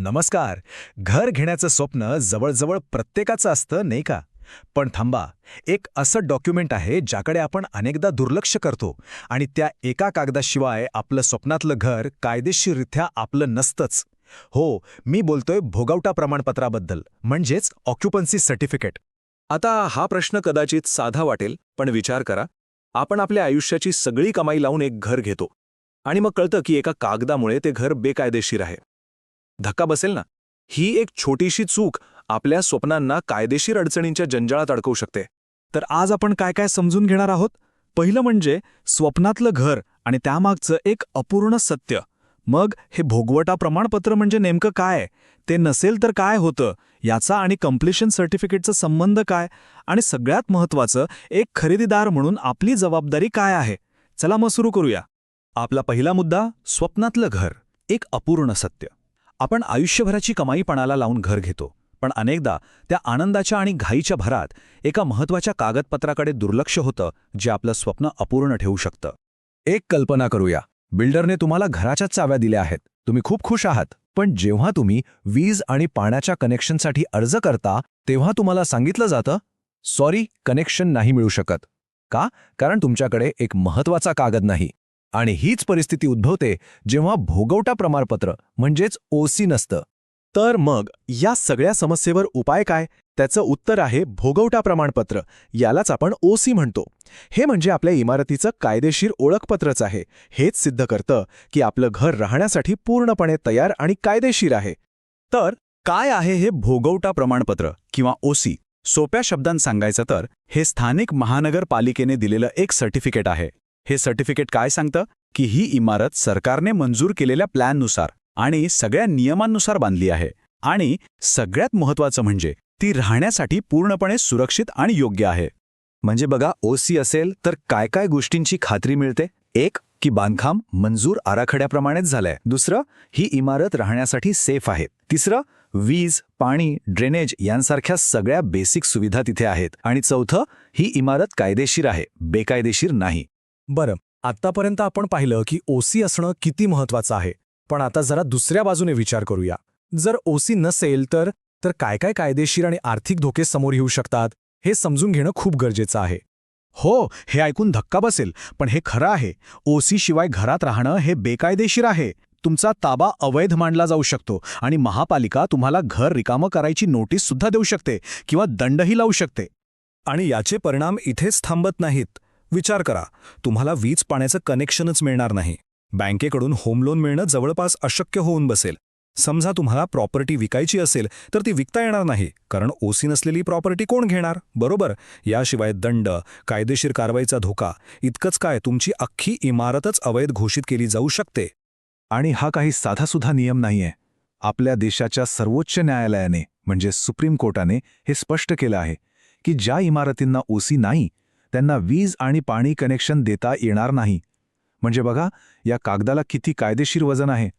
नमस्कार. घर घेण्याचं स्वप्न जवळजवळ प्रत्येकाचं असतं, नाही का? पण थांबा, एक असं डॉक्युमेंट आहे ज्याकडे आपण अनेकदा दुर्लक्ष करतो आणि त्या एका कागदाशिवाय आपलं स्वप्नातलं घर कायदेशीररित्या आपलं नसतंच. हो, मी बोलतोय भोगवटा प्रमाणपत्राबद्दल, म्हणजेच ऑक्युपन्सी सर्टिफिकेट. आता हा प्रश्न कदाचित साधा वाटेल, पण विचार करा. आपण आपल्या आयुष्याची सगळी कमाई लावून एक घर घेतो आणि मग कळतं की एका कागदामुळे ते घर बेकायदेशीर आहे. धक्का बसेल ना? ही एक छोटीशी चूक आपल्या स्वप्नांना कायदेशीर अडचणींच्या जंजाळात अडकवू शकते. तर आज आपण काय काय समजून घेणार आहोत. पहिलं म्हणजे स्वप्नातलं घर आणि त्यामागचं एक अपूर्ण सत्य. मग हे भोगवटा प्रमाणपत्र म्हणजे नेमकं काय, ते नसेल तर काय होतं, याचा आणि कम्प्लिशन सर्टिफिकेटचा संबंध काय, आणि सगळ्यात महत्त्वाचं, एक खरेदीदार म्हणून आपली जबाबदारी काय आहे. चला मग सुरू करूया. आपला पहिला मुद्दा, स्वप्नातलं घर, एक अपूर्ण सत्य. आपण आयुष्यभराची कमाई पणाला लावून घर घेतो, पण अनेकदा त्या आनंदाच्या आणि घाईच्या भरात एका महत्त्वाच्या कागदपत्राकडे दुर्लक्ष होतं, जे आपलं स्वप्न अपूर्ण ठेवू शकतं. एक कल्पना करूया. बिल्डरने तुम्हाला घराच्या चाव्या दिल्या आहेत, तुम्ही खूप खुश आहात. पण जेव्हा तुम्ही वीज आणि पाण्याच्या कनेक्शनसाठी अर्ज करता, तेव्हा तुम्हाला सांगितलं जातं, सॉरी, कनेक्शन नाही मिळू शकत. का? कारण तुमच्याकडे एक महत्त्वाचा कागद नाही. आणि हीच परिस्थिती उद्भवते जेव्हा भोगवटा प्रमाणपत्र म्हणजेच ओसी नसतं. तर मग या सगळ्या समस्येवर उपाय काय? त्याचं उत्तर आहे भोगवटा प्रमाणपत्र. यालाच आपण ओसी म्हणतो. हे म्हणजे आपल्या इमारतीचं कायदेशीर ओळखपत्रच आहे. हेच सिद्ध करतं की आपलं घर राहण्यासाठी पूर्णपणे तयार आणि कायदेशीर आहे. तर काय आहे हे भोगवटा प्रमाणपत्र किंवा ओसी? सोप्या शब्दांत सांगायचं तर हे स्थानिक महानगरपालिकेने दिलेलं एक सर्टिफिकेट आहे. हे सर्टिफिकेट काय सांगतं की ही इमारत सरकारने मंजूर केलेल्या प्लॅननुसार आणि सगळ्या नियमांनुसार बांधली आहे, आणि सगळ्यात महत्त्वाचं म्हणजे ती राहण्यासाठी पूर्णपणे सुरक्षित आणि योग्य आहे. म्हणजे बघा, ओसी असेल तर काय काय गोष्टींची खात्री मिळते. एक, की बांधकाम मंजूर आराखड्याप्रमाणेच झालंय. दुसरं, ही इमारत राहण्यासाठी सेफ आहे. तिसरं, वीज, पाणी, ड्रेनेज यांसारख्या सगळ्या बेसिक सुविधा तिथे आहेत. आणि चौथं, ही इमारत कायदेशीर आहे, बेकायदेशीर नाही. बरं, आत्तापर्यंत आपण पाहिलं की ओसी असणं किती महत्त्वाचं आहे. पण आता जरा दुसऱ्या बाजूने विचार करूया. जर ओसी नसेल तर काय काय कायदेशीर आणि आर्थिक धोके समोर येऊ शकतात, हे समजून घेणं खूप गरजेचं आहे. हो, हे ऐकून धक्का बसेल, पण हे खरं आहे. ओसी शिवाय घरात राहणं हे बेकायदेशीर आहे. तुमचा ताबा अवैध मानला जाऊ शकतो आणि महापालिका तुम्हाला घर रिकामं करायची नोटीस सुद्धा देऊ शकते किंवा दंडही लावू शकते. आणि याचे परिणाम इथेच थांबत नाहीत. विचार करा, तुम्हाला वीज पाण्याचं कनेक्शनच मिळणार नाही. बँकेकडून होम लोन मिळणं जवळपास अशक्य होऊन बसेल. समजा तुम्हाला प्रॉपर्टी विकायची असेल तर ती विकता येणार नाही, कारण ओसी नसलेली प्रॉपर्टी कोण घेणार, बरोबर? याशिवाय दंड, कायदेशीर कारवाईचा धोका, इतकंच काय, तुमची अख्खी इमारतच अवैध घोषित केली जाऊ शकते. आणि हा काही साधासुद्धा नियम नाहीये. आपल्या देशाच्या सर्वोच्च न्यायालयाने म्हणजे सुप्रीम कोर्टाने हे स्पष्ट केलं आहे की ज्या इमारतींना ओसी नाही त्यांना वीज आणि पाणी कनेक्शन देता येणार नाही. म्हणजे बघा, या कागदाला किती कायदेशीर वजन आहे.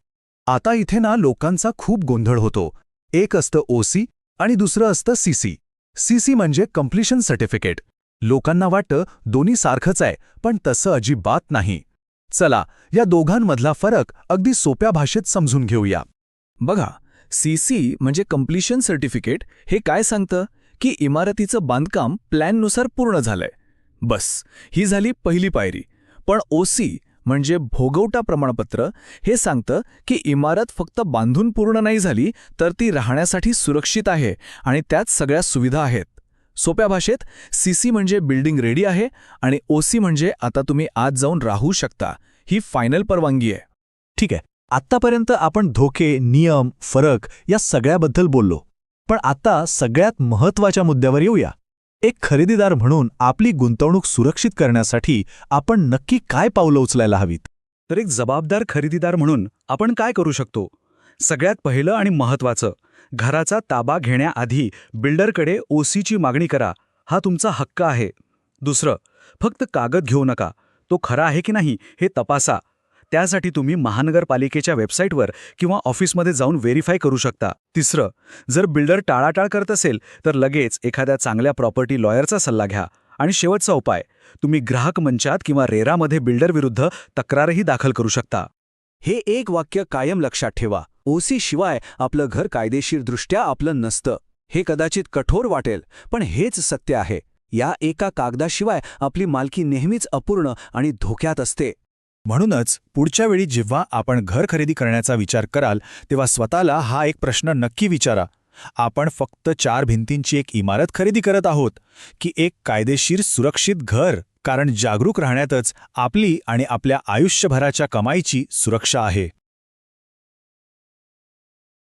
आता इथे ना लोकांचा खूप गोंधळ होतो. एक असतं ओसी आणि दुसरं असतं सीसी. सीसी म्हणजे कम्प्लिशन सर्टिफिकेट. लोकांना वाटतं दोन्ही सारखंच आहे, पण तसं अजिबात नाही. चला, या दोघांमधला फरक अगदी सोप्या भाषेत समजून घेऊया. बघा, सीसी म्हणजे कम्प्लिशन सर्टिफिकेट हे काय सांगतं की इमारतीचं बांधकाम प्लॅननुसार पूर्ण झालंय. बस, ही झाली पहिली पायरी. पण ओसी म्हणजे भोगवटा प्रमाणपत्र हे सांगतं की इमारत फक्त बांधून पूर्ण नाही झाली, तर ती राहण्यासाठी सुरक्षित आहे आणि त्यात सगळ्या सुविधा आहेत. सोप्या भाषेत, सीसी म्हणजे बिल्डिंग रेडी आहे आणि ओसी म्हणजे आता तुम्ही आत जाऊन राहू शकता. ही फायनल परवानगी आहे. ठीक आहे, आत्तापर्यंत आपण धोके, नियम, फरक या सगळ्याबद्दल बोललो. पण आता सगळ्यात महत्त्वाच्या मुद्द्यावर येऊया. एक खरेदीदार म्हणून आपली गुंतवणूक सुरक्षित करण्यासाठी आपण नक्की काय पावलं उचलायला हवीत? तर एक जबाबदार खरेदीदार म्हणून आपण काय करू शकतो? सगळ्यात पहिलं आणि महत्त्वाचं, घराचा ताबा घेण्याआधी बिल्डरकडे ओसीची मागणी करा. हा तुमचा हक्क आहे. दुसरं, फक्त कागद घेऊ नका, तो खरा आहे की नाही हे तपासा. त्यासाठी तुम्ही महानगरपालिकेच्या वेबसाईटवर किंवा ऑफिसमध्ये जाऊन व्हेरीफाय करू शकता. तिसरं, जर बिल्डर टाळाटाळ करत असेल तर लगेच एखाद्या चांगल्या प्रॉपर्टी लॉयरचा सल्ला घ्या. आणि शेवटचा उपाय, तुम्ही ग्राहक मंचात किंवा रेरामध्ये बिल्डरविरुद्ध तक्रारही दाखल करू शकता. हे एक वाक्य कायम लक्षात ठेवा. ओसी शिवाय आपलं घर कायदेशीरदृष्ट्या आपलं नसतं. हे कदाचित कठोर वाटेल, पण हेच सत्य आहे. या एका कागदाशिवाय आपली मालकी नेहमीच अपूर्ण आणि धोक्यात असते. म्हणूनच पुढच्या वेळी जेव्हा आपण घर खरेदी करण्याचा विचार कराल तेव्हा स्वतःला हा एक प्रश्न नक्की विचारा. आपण फक्त 4 भिंतींची एक इमारत खरेदी करत आहोत की एक कायदेशीर सुरक्षित घर? कारण जागरूक राहण्यातच आपली आणि आपल्या आयुष्यभराच्या कमाईची सुरक्षा आहे.